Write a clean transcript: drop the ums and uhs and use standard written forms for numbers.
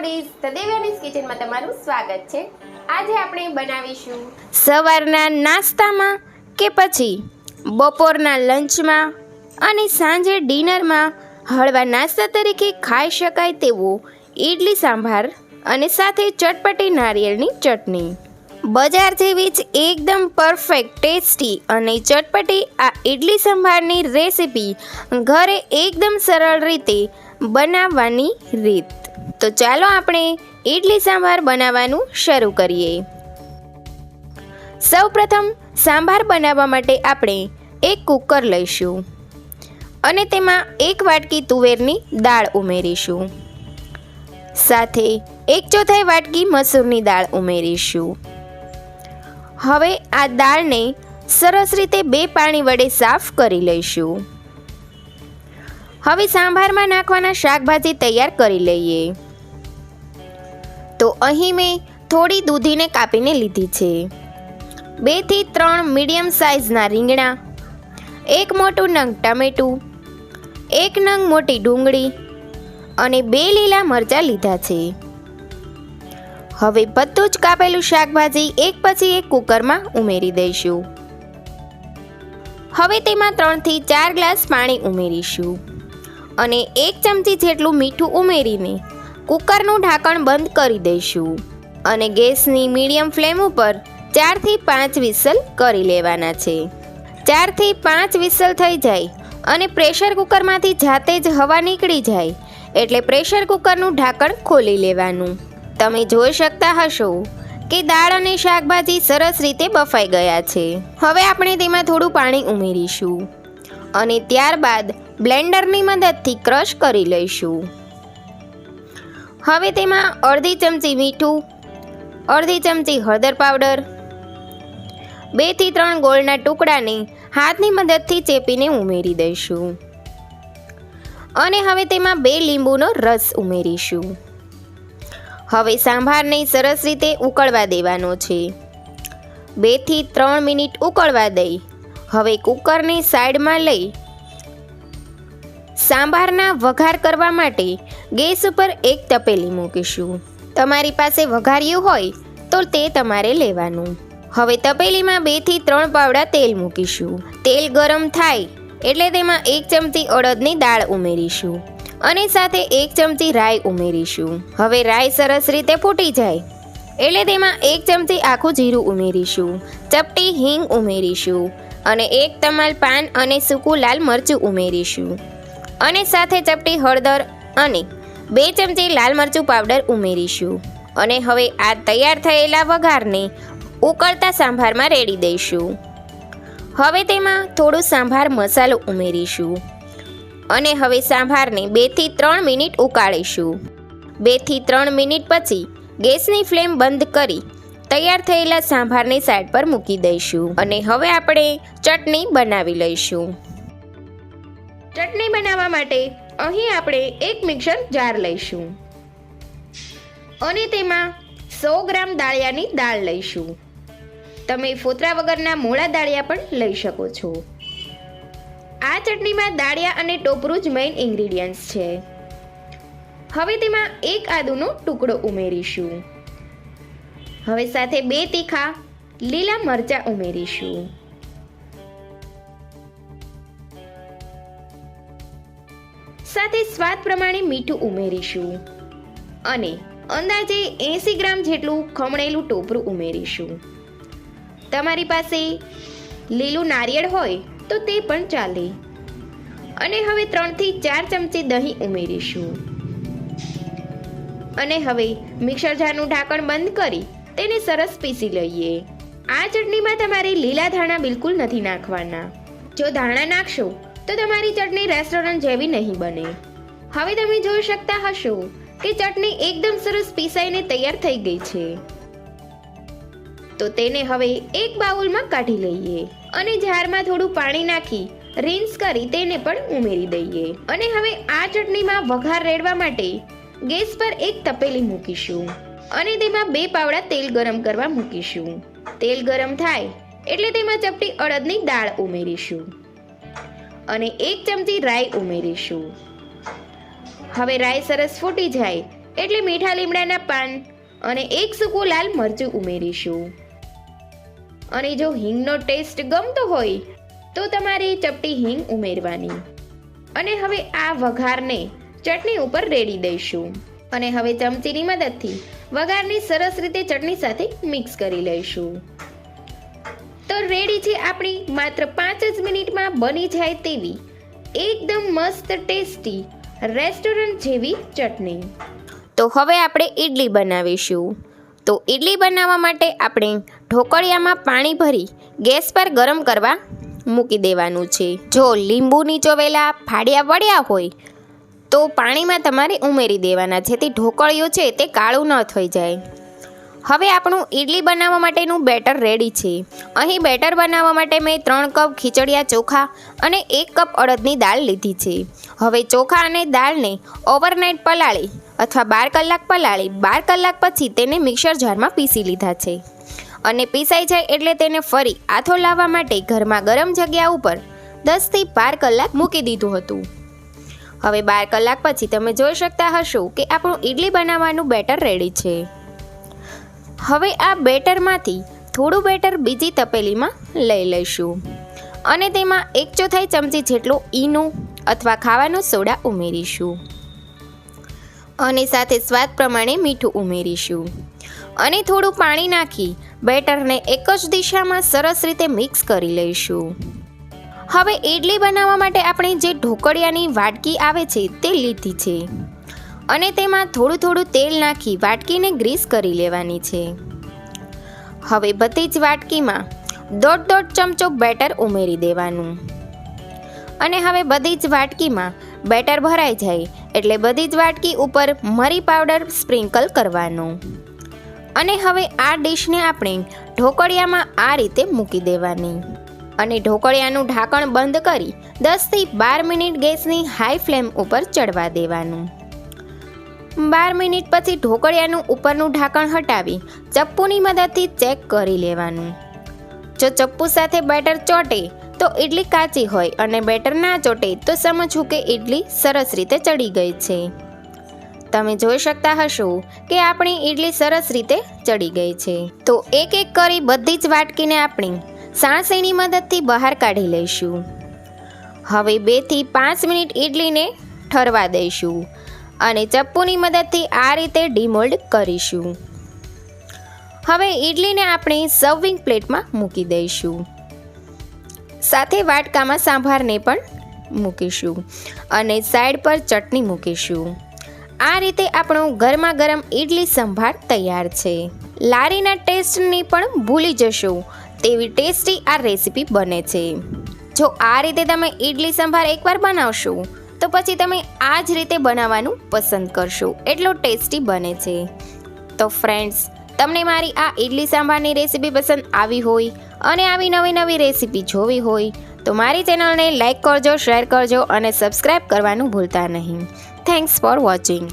Foodies the દેવ્યાનીઝ કિચનમાં તમારું સ્વાગત છે। આજે આપણે બનાવીશું સવારના નાસ્તામાં કે પછી બપોરના લંચમાં અને સાંજે ડિનરમાં હળવા નાસ્તા તરીકે ખાઈ શકાય તેવો ઇડલી સાંભાર અને સાથે ચટપટી નારિયેળની ચટણી। બજાર જેવી જ એકદમ પરફેક્ટ ટેસ્ટી અને ચટપટી આ ઇડલી સંભારની રેસીપી ઘરે એકદમ સરળ રીતે બનાવવાની રીત। તો ચાલો આપણે ઇડલી સાંભાર બનાવવાનું શરૂ કરીએ। સૌપ્રથમ સાંભાર બનાવવા માટે આપણે એક કુકર લઈશું અને તેમાં 1 વાટકી તુવેરની દાળ ઉમેરીશું, સાથે 1/4 વાટકી મસૂરની દાળ ઉમેરીશું। હવે આ દાળને સરસ રીતે 2 પાણી વડે સાફ કરી લઈશું। હવે સાંભારમાં નાખવાના શાકભાજી તૈયાર કરી લઈએ। તો અહીં મેં થોડી દૂધીને કાપીને લીધી છે, 2 થી 3 મીડિયમ સાઇઝના રીંગણા, 1 મોટું નંગ ટામેટું, 1 નંગ મોટી ડુંગળી અને 2 લીલા મરચાં લીધા છે। હવે બધું જ કાપેલું શાકભાજી એક પછી એક કુકરમાં ઉમેરી દઈશું। હવે તેમાં 3 થી 4 ગ્લાસ પાણી ઉમેરીશું અને 1 ચમચી જેટલું મીઠું ઉમેરીને કુકરનું ઢાંકણ બંધ કરી દઈશું અને ગેસની મીડિયમ ફ્લેમ ઉપર 4 થી 5 વિસલ કરી લેવાના છે। 4 થી 5 વિસલ થઈ જાય અને પ્રેશર કુકરમાંથી જાતે જ હવા નીકળી જાય એટલે પ્રેશર કુકરનું ઢાંકણ ખોલી લેવાનું। તમે જોઈ શકતા હશો કે દાળ અને શાકભાજી સરસ રીતે બફાઈ ગયા છે। હવે આપણે તેમાં થોડું પાણી ઉમેરીશું અને ત્યારબાદ બ્લેન્ડરની મદદથી ક્રશ કરી લઈશું। હવે તેમાં અડધી ચમચી મીઠું, અડધી ચમચી હળદર પાવડર, 2 થી 3 ગોળના ટુકડાને હાથની મદદથી ચેપીને ઉમેરી દઈશું અને હવે તેમાં 2 લીંબુનો રસ ઉમેરીશું। હવે સાંભારને સરસ રીતે ઉકળવા દેવાનો છે, 2 થી 3 મિનિટ ઉકળવા દઈ હવે કુકરની સાઈડમાં લઈ સાંભારના વઘાર કરવા માટે ગેસ ઉપર એક તપેલી મૂકીશું। તમારી પાસે વઘાર્યું હોય તો તે તમારે લેવાનું। હવે તપેલીમાં 2 થી 3 પાવડા તેલ મૂકીશું। તેલ ગરમ થાય એટલે તેમાં 1 ચમચી અડદની દાળ ઉમેરીશું અને સાથે 1 ચમચી રાઈ ઉમેરીશું। હવે રાઈ સરસ રીતે ફૂટી જાય એટલે તેમાં 1 ચમચી આખું જીરું ઉમેરીશું, ચપટી હિંગ ઉમેરીશું અને 1 તમાલ પાન અને સૂકું લાલ મરચું ઉમેરીશું અને સાથે ચપટી હળદર અને 2 ચમચી લાલ મરચું પાવડર ઉમેરીશું અને હવે આ તૈયાર થયેલા વઘારને ઉકળતા સાંભારમાં રેડી દઈશું। હવે તેમાં થોડું સાંભાર મસાલો ઉમેરીશું અને હવે સાંભારને 2 થી 3 મિનિટ ઉકાળીશું। 2 થી 3 મિનિટ પછી ગેસની ફ્લેમ બંધ કરી તૈયાર થયેલા સાંભારની સાઈડ પર મૂકી દઈશું અને હવે આપણે ચટણી બનાવી લઈશું। ચટણી બનાવવા માટે અહીં આપણે એક મિક્સર જાર લઈશું અને તેમાં 100 ગ્રામ દાળિયાની દાળ લઈશું। તમે ફોતરા વગરના મોળા દાળિયા પણ લઈ શકો છો। આ ચટણીમાં દાળિયા અને ટોપરું જ મેઇન ઇન્ગ્રીડિયન્ટ્સ છે। હવે તેમાં 1 આદુનો ટુકડો ઉમેરીશું। હવે સાથે 2 તીખા લીલા મરચાં ઉમેરીશું। સાથે સ્વાદ પ્રમાણે મીઠું ઉમેરીશું અને અંદાજે 80 ગ્રામ જેટલું ખમણેલું ટોપરું ઉમેરીશું। તમારી પાસે લીલું નારિયેળ હોય તો તે પણ ચાલે અને હવે 3 થી 4 ચમચી દહીં ઉમેરીશું અને હવે મિક્સર જારનું ઢાંકણ બંધ કરી તેને સરસ પીસી લઈએ। આ ચટણીમાં તમારે લીલા ધાણા બિલકુલ નથી નાખવાના। જો ધાણા નાખશો તો તમારી ચટણી રેસ્ટોરન્ટ જેવી નહીં બને। હવે તમે જોઈ શકતા હશો કે ચટણી એકદમ સરસ પીસાઈને તૈયાર થઈ ગઈ છે। તો તેને હવે એક બાઉલમાં કાઢી લઈએ અને જારમાં થોડું પાણી નાખી રિન્સ કરી તેને પણ ઉમેરી દઈએ અને હવે આ ચટણીમાં વઘાર રેડવા માટે ગેસ પર એક તપેલી મૂકીશું અને તેમાં 2 પાવડા તેલ ગરમ કરવા મૂકીશું। તેલ ગરમ થાય એટલે તેમાં ચપટી અડદની દાળ ઉમેરીશું અને 1 ચમચી રાઈ ઉમેરીશું। હવે રાઈ સરસ ફૂટી જાય એટલે મીઠા લીમડાના પાન અને 1 સૂકું લાલ મરચું ઉમેરીશું. અને જો હિંગનો ટેસ્ટ ગમતો હોય તો તમારે ચપટી હિંગ ઉમેરવાની. અને હવે આ વઘારને ચટણી ઉપર રેડી દઈશું. અને હવે ચમચીની મદદથી વઘારની સરસ રીતે ચટણી સાથે મિક્સ કરી લઈશું. તો રેડી છે આપણી માત્ર 5 જ મિનિટમાં બની જાય તેવી એકદમ મસ્ત ટેસ્ટી રેસ્ટોરન્ટ જેવી ચટણી. તો હવે આપણે ઇડલી બનાવીશું. તો ઇડલી બનાવવા માટે આપણે ઢોકળિયામાં પાણી ભરી ગેસ પર ગરમ કરવા મૂકી દેવાનું છે. જો લીંબુ નીચોવેલા ફાડ્યા વળ્યા હોય તો પાણીમાં તમારે ઉમેરી દેવાના, જેથી ઢોકળિયું છે તે કાળું ન થઈ જાય. હવે આપણું ઇડલી બનાવવા માટેનું બેટર રેડી છે. અહીં બેટર બનાવવા માટે મેં 3 કપ ખીચડિયા ચોખા અને 1 કપ અડદની દાળ લીધી છે. હવે ચોખા અને દાળને ઓવરનાઇટ પલાળી અથવા 12 કલાક પલાળી 12 કલાક પછી તેને મિક્સર જારમાં પીસી લીધા છે. અને પીસાઈ જાય એટલે તેને ફરી આથો લાવવા માટે ઘરમાં ગરમ જગ્યા ઉપર 10 થી 12 કલાક મૂકી દીધું હતું. હવે 12 કલાક પછી તમે જોઈ શકતા હશો કે આપણું ઇડલી બનાવવાનું બેટર રેડી છે. હવે આ બેટરમાંથી થોડું બેટર બીજી તપેલીમાં લઈ લઈશું અને તેમાં 1/4 ચમચી જેટલું ઈનો અથવા ખાવાનો સોડા ઉમેરીશું. અને સાથે સ્વાદ પ્રમાણે મીઠું ઉમેરીશું. અને થોડું પાણી નાખી બેટરને એક જ દિશામાં સરસ રીતે મિક્સ કરી લઈશું. હવે ઇડલી બનાવવા માટે આપણે જે ઢોકળિયાની વાટકી આવે છે તે લીધી છે અને તેમાં થોડું તેલ નાખી વાટકીને ગ્રીસ કરી લેવાની છે. હવે બધી જ વાટકીમાં 1.5 ચમચો બેટર ઉમેરી દેવાનું. અને હવે બધી જ વાટકીમાં બેટર ભરાઈ જાય એટલે બધી જ વાટકી ઉપર મરી પાવડર સ્પ્રિંકલ કરવાનો. અને હવે આ ડીશને આપણે ઢોકળિયામાં આ રીતે મૂકી દેવાની અને ઢોકળિયાનું ઢાંકણ બંધ કરી 10 થી 12 મિનિટ ગેસની હાઈ ફ્લેમ ઉપર ચડવા દેવાનું. 12 મિનિટ પછી ઢોકળિયાનું ઉપરનું ઢાંકણ હટાવી ચપ્પુની મદદથી ચેક કરી લેવાનું. જો ચપ્પુ સાથે બેટર ચોટે તો ઇડલી કાચી હોય અને બેટર ના ચોટે તો સમજવું કે ઇડલી સરસ રીતે ચડી ગઈ છે. તમે જોઈ શકતા હશો કે આપણી ઇડલી સરસ રીતે ચડી ગઈ છે. તો એક એક કરી બધી જ વાટકીને આપણે સાણસીની મદદથી બહાર કાઢી લઈશું. હવે 2 થી 5 મિનિટ ઇડલીને ઠરવા દઈશું અને ચપ્પુની મદદથી આ રીતે ડીમોલ્ડ કરીશું. હવે ઇડલીને આપણે સર્વિંગ પ્લેટમાં મૂકી દઈશું. સાથે વાટકામાં સાંભારને પણ મૂકીશું અને સાઈડ પર ચટણી મૂકીશું. આ રીતે આપણો ગરમા ગરમ ઇડલી સંભાર તૈયાર છે. લારીના ટેસ્ટની પણ ભૂલી જશો તેવી ટેસ્ટી આ રેસીપી બને છે. જો આ રીતે તમે ઇડલી સંભાર એકવાર બનાવશો તો પછી તમે આ જ રીતે બનાવવાનું પસંદ કરશો, એટલો ટેસ્ટી બને છે. તો ફ્રેન્ડ્સ, તમને મારી આ ઇડલી સાંભારની રેસીપી પસંદ આવી હોય અને આવી નવી રેસીપી જોવી હોય તો મારી ચેનલને લાઈક કરજો, શેર કરજો અને સબસ્ક્રાઈબ કરવાનું ભૂલતા નહીં. Thanks for watching.